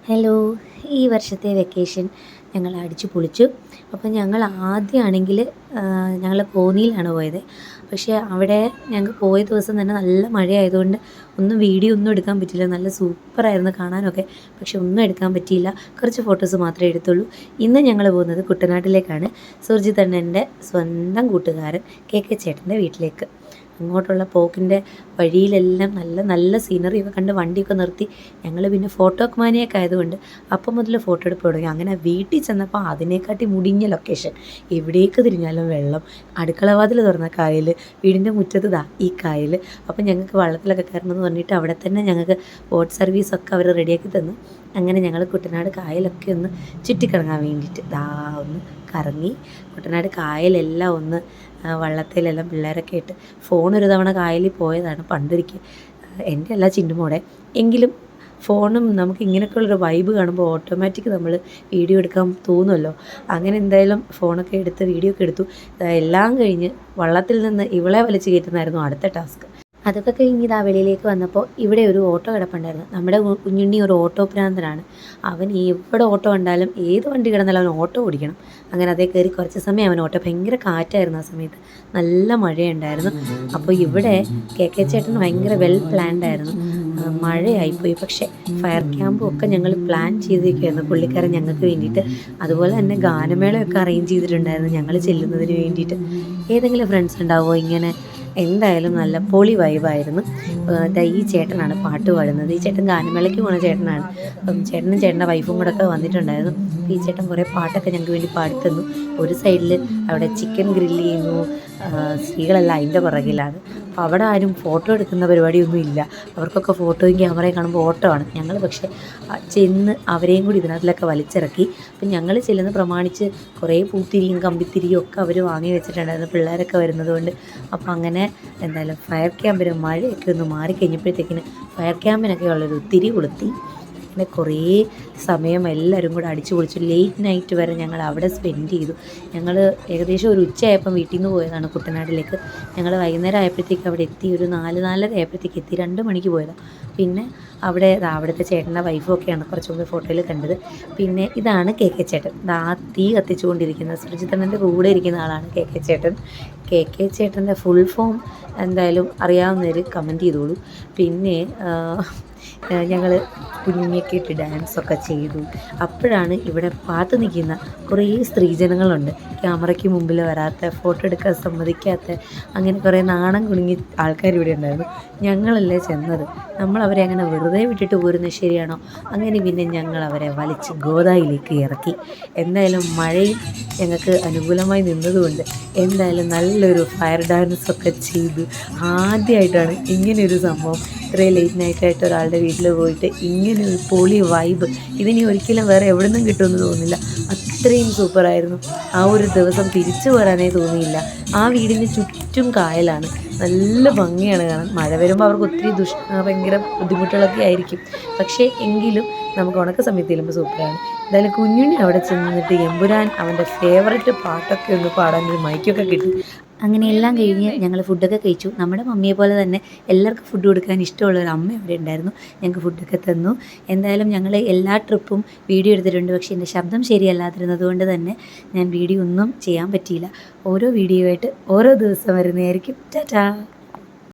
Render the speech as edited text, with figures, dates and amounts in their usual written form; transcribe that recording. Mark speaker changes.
Speaker 1: Hello, ഈ വർഷത്തെ vacation ഞങ്ങൾ അടിച്ചു പൊളിച്ചു. അപ്പോൾ ഞങ്ങൾ ആദ്യമാണെങ്കിൽ ഞങ്ങൾ കോന്നിയിലാണ് പോയത്. പക്ഷേ അവിടെ ഞങ്ങൾക്ക് പോയ ദിവസം തന്നെ നല്ല മഴയായതുകൊണ്ട് വീഡിയോ ഒന്നും എടുക്കാൻ പറ്റിയില്ല. നല്ല സൂപ്പറായിരുന്നു കാണാനൊക്കെ, പക്ഷെ ഒന്നും എടുക്കാൻ പറ്റിയില്ല. കുറച്ച് ഫോട്ടോസ് മാത്രമേ എടുത്തുള്ളൂ. ഇന്ന് ഞങ്ങൾ പോകുന്നത് കുട്ടനാട്ടിലേക്കാണ്. സുർജിത്ത് അണ്ണൻ്റെ സ്വന്തം കൂട്ടുകാരൻ KK ചേട്ടൻ്റെ വീട്ടിലേക്ക്. അങ്ങോട്ടുള്ള പോക്കിൻ്റെ വഴിയിലെല്ലാം നല്ല നല്ല സീനറിയൊക്കെ കണ്ട് വണ്ടിയൊക്കെ നിർത്തി. ഞങ്ങൾ പിന്നെ ഫോട്ടോക്ക് മാനിയൊക്കെ ആയതുകൊണ്ട് അപ്പം മുതൽ ഫോട്ടോ എടുപ്പ് തുടങ്ങി. അങ്ങനെ വീട്ടിൽ ചെന്നപ്പോൾ അതിനെക്കാട്ടി മുടിഞ്ഞ ലൊക്കേഷൻ. എവിടേക്ക് തിരിഞ്ഞാലും വെള്ളം. അടുക്കള വാതിൽ തുറന്ന കായൽ, വീടിൻ്റെ മുറ്റത്ത് ഈ കായൽ. അപ്പം ഞങ്ങൾക്ക് വള്ളത്തിലൊക്കെ കയറണമെന്ന് പറഞ്ഞിട്ട് അവിടെ തന്നെ ഞങ്ങൾക്ക് ബോട്ട് സർവീസൊക്കെ അവർ റെഡിയാക്കി തന്നു. അങ്ങനെ ഞങ്ങൾ കുട്ടനാട് കായലൊക്കെ ഒന്ന് ചുറ്റിക്കറങ്ങാൻ വേണ്ടിയിട്ട് ഒന്ന് കറങ്ങി. കുട്ടനാട് കായലെല്ലാം ഒന്ന് വള്ളത്തിലെല്ലാം പിള്ളേരൊക്കെ ഇട്ട് ഫോണൊരു തവണ കായലിൽ പോയതാണ് പണ്ടൊരിക്കൽ. എൻ്റെ അല്ല ചിണ്ടുമോടെ. എങ്കിലും ഫോണും നമുക്ക് ഇങ്ങനെയൊക്കെയുള്ളൊരു വൈബ് കാണുമ്പോൾ ഓട്ടോമാറ്റിക് നമ്മൾ വീഡിയോ എടുക്കാൻ തോന്നുമല്ലോ. അങ്ങനെ എന്തായാലും ഫോണൊക്കെ എടുത്ത് വീഡിയോ ഒക്കെ എടുത്തു. എല്ലാം കഴിഞ്ഞ് വള്ളത്തിൽ നിന്ന് ഇവളെ വലിച്ചു കയറ്റുന്നതായിരുന്നു അടുത്ത ടാസ്ക്. അതൊക്കെ കഴിഞ്ഞ് വെളിയിലേക്ക് വന്നപ്പോൾ ഇവിടെ ഒരു ഓട്ടോ കിടപ്പുണ്ടായിരുന്നു. നമ്മുടെ കുഞ്ഞുണ്ണി ഒരു ഓട്ടോ ഭ്രാന്തനാണ്. അവൻ എവിടെ ഓട്ടോ കണ്ടാലും ഏത് വണ്ടി കിടന്നാലും അവൻ ഓട്ടോ ഓടിക്കണം. അങ്ങനെ അതേ കയറി കുറച്ച് സമയം അവൻ ഓട്ടോ. ഭയങ്കര കാറ്റായിരുന്നു ആ സമയത്ത്, നല്ല മഴയുണ്ടായിരുന്നു. അപ്പോൾ ഇവിടെ KK ചേട്ടൻ ഭയങ്കര വെൽ പ്ലാൻഡ് ആയിരുന്നു. മഴയായിപ്പോയി, പക്ഷേ ഫയർ ക്യാമ്പും ഒക്കെ ഞങ്ങൾ പ്ലാൻ ചെയ്തിരിക്കുകയായിരുന്നു പുള്ളിക്കാരൻ ഞങ്ങൾക്ക് വേണ്ടിയിട്ട്. അതുപോലെ തന്നെ ഗാനമേളയൊക്കെ അറേഞ്ച് ചെയ്തിട്ടുണ്ടായിരുന്നു ഞങ്ങൾ ചെല്ലുന്നതിന് വേണ്ടിയിട്ട്. ഏതെങ്കിലും ഫ്രണ്ട്സ് ഉണ്ടാവുമോ ഇങ്ങനെ? എന്തായാലും നല്ല പൊളി വൈബായിരുന്നു. ഈ ചേട്ടനാണ് പാട്ട് പാടുന്നത്. ഈ ചേട്ടൻ ഗാനമേളയ്ക്ക് പോകുന്ന ചേട്ടനാണ്. അപ്പം ചേട്ടനും ചേട്ടൻ്റെ വൈഫും കൂടെ ഒക്കെ വന്നിട്ടുണ്ടായിരുന്നു. ഈ ചേട്ടൻ കുറേ പാട്ടൊക്കെ ഞങ്ങൾക്ക് വേണ്ടി പാടിത്തന്നു. ഒരു സൈഡിൽ അവിടെ ചിക്കൻ ഗ്രില്ല് ചെയ്യുന്നു, സ്ത്രീകളെല്ലാം അതിൻ്റെ പുറകിലാണ്. അപ്പോൾ അവിടെ ആരും ഫോട്ടോ എടുക്കുന്ന പരിപാടിയൊന്നും ഇല്ല. അവർക്കൊക്കെ ഫോട്ടോയും ക്യാമറയും കാണുമ്പോൾ ഓട്ടമാണ്. ഞങ്ങൾ പക്ഷേ ചെന്ന് അവരെയും കൂടി ഇതിനകത്തിലൊക്കെ വലിച്ചിറക്കി. അപ്പം ഞങ്ങൾ ചെല്ലുന്ന പ്രമാണിച്ച് കുറേ പൂത്തിരിയും കമ്പിത്തിരിയും ഒക്കെ അവർ വാങ്ങി വെച്ചിട്ടുണ്ടായിരുന്നു പിള്ളേരൊക്കെ വരുന്നത് കൊണ്ട്. അപ്പോൾ അങ്ങനെ എന്തായാലും ഫയർ ക്യാമ്പിന് മഴയൊക്കെ ഒന്ന് മാറിക്കഴിഞ്ഞപ്പോഴത്തേക്കിന് ഫയർ ക്യാമ്പിനൊക്കെ ഉള്ളൊരു തിരി കൊളുത്തി. അങ്ങനെ കുറേ സമയം എല്ലാവരും കൂടെ അടിച്ചു പൊളിച്ചു. ലേറ്റ് നൈറ്റ് വരെ ഞങ്ങൾ അവിടെ സ്പെൻഡ് ചെയ്തു. ഞങ്ങൾ ഏകദേശം ഒരു ഉച്ചയായപ്പം വീട്ടിൽ നിന്ന് പോയതാണ് കുട്ടനാട്ടിലേക്ക്. ഞങ്ങൾ വൈകുന്നേരം ആയപ്പോഴത്തേക്ക് അവിടെ എത്തി. ഒരു 4-4:30 ആയപ്പോഴത്തേക്ക് എത്തി. 2 മണിക്ക് പോയതാണ്. പിന്നെ അവിടുത്തെ ചേട്ടൻ്റെ വൈഫും ഒക്കെയാണ് കുറച്ച് മുമ്പ് ഫോട്ടോയിൽ കണ്ടത്. പിന്നെ ഇതാണ് KK ചേട്ടൻ. തീ കത്തിച്ചുകൊണ്ടിരിക്കുന്ന സുർജിത്തണ്ണൻ്റെ കൂടെ ഇരിക്കുന്ന ആളാണ് KK ചേട്ടൻ. KK ചേട്ടൻ്റെ ഫുൾ ഫോം എന്തായാലും അറിയാവുന്നവർ കമൻറ്റ് ചെയ്തോളൂ. പിന്നെ ഞങ്ങൾ കുഞ്ഞിനെയൊക്കെ ഇട്ട് ഡാൻസൊക്കെ ചെയ്തു. അപ്പോഴാണ് ഇവിടെ പാത്ത് നിൽക്കുന്ന കുറേ സ്ത്രീജനങ്ങളുണ്ട്. ക്യാമറയ്ക്ക് മുമ്പിൽ വരാത്ത, ഫോട്ടോ എടുക്കാൻ സമ്മതിക്കാത്ത, അങ്ങനെ കുറേ നാണം കുണുങ്ങി ആൾക്കാർ ഇവിടെ ഉണ്ടായിരുന്നു. ഞങ്ങളല്ലേ ചെന്നത്, നമ്മളവരെ അങ്ങനെ വെറുതെ വിട്ടിട്ട് പോരുന്നത് ശരിയാണോ? അങ്ങനെ പിന്നെ ഞങ്ങൾ അവരെ വലിച്ച് ഗോദായിലേക്ക് ഇറക്കി. എന്തായാലും മഴയും ഞങ്ങൾക്ക് അനുകൂലമായി നിന്നതുകൊണ്ട് എന്തായാലും നല്ലൊരു ഫയർ ഡാൻസൊക്കെ ചെയ്തു. ആദ്യമായിട്ടാണ് ഇങ്ങനെയൊരു സംഭവം. ഇത്രയും ലേറ്റ് നൈറ്റായിട്ട് ഒരാളുടെ വീട്ടിൽ പോയിട്ട് ഇങ്ങനൊരു പൊളി വൈബ് ഇതിനി ഒരിക്കലും വേറെ എവിടെ നിന്നും കിട്ടുമെന്ന് തോന്നുന്നില്ല. അത്രയും സൂപ്പറായിരുന്നു. ആ ഒരു ദിവസം തിരിച്ചു പോരാനേ തോന്നിയില്ല. ആ വീടിന് ചുറ്റും കായലാണ്. നല്ല ഭംഗിയാണ് കാണാൻ. മഴ വരുമ്പോൾ അവർക്ക് ഒത്തിരി ഭയങ്കര ബുദ്ധിമുട്ടുകളൊക്കെ ആയിരിക്കും. പക്ഷേ എങ്കിലും നമുക്ക് ഉണക്ക സമയത്ത് ചെല്ലുമ്പോൾ സൂപ്പറാണ്. എന്തായാലും കുഞ്ഞുണ്ണി അവിടെ ചെന്നിട്ട് എമ്പുരാൻ അവൻ്റെ ഫേവറേറ്റ് പാട്ടൊക്കെ ഒന്ന് പാടാൻ ഒരു മൈക്കൊക്കെ കിട്ടി. അങ്ങനെ എല്ലാം കഴിഞ്ഞ് ഞങ്ങൾ ഫുഡൊക്കെ കഴിച്ചു. നമ്മുടെ മമ്മിയെ പോലെ തന്നെ എല്ലാവർക്കും ഫുഡ് കൊടുക്കാൻ ഇഷ്ടമുള്ളൊരു അമ്മ അവിടെ ഉണ്ടായിരുന്നു. ഞങ്ങൾക്ക് ഫുഡൊക്കെ തന്നു. എന്തായാലും ഞങ്ങൾ എല്ലാ ട്രിപ്പും വീഡിയോ എടുത്തിട്ടുണ്ട്. പക്ഷേ എൻ്റെ ശബ്ദം ശരിയല്ലാതിരുന്നത് കൊണ്ട് തന്നെ ഞാൻ വീഡിയോ ഒന്നും ചെയ്യാൻ പറ്റിയില്ല. ഓരോ വീഡിയോ ആയിട്ട് ഓരോ ദിവസം വരുന്നതായിരിക്കും. ടാറ്റാ.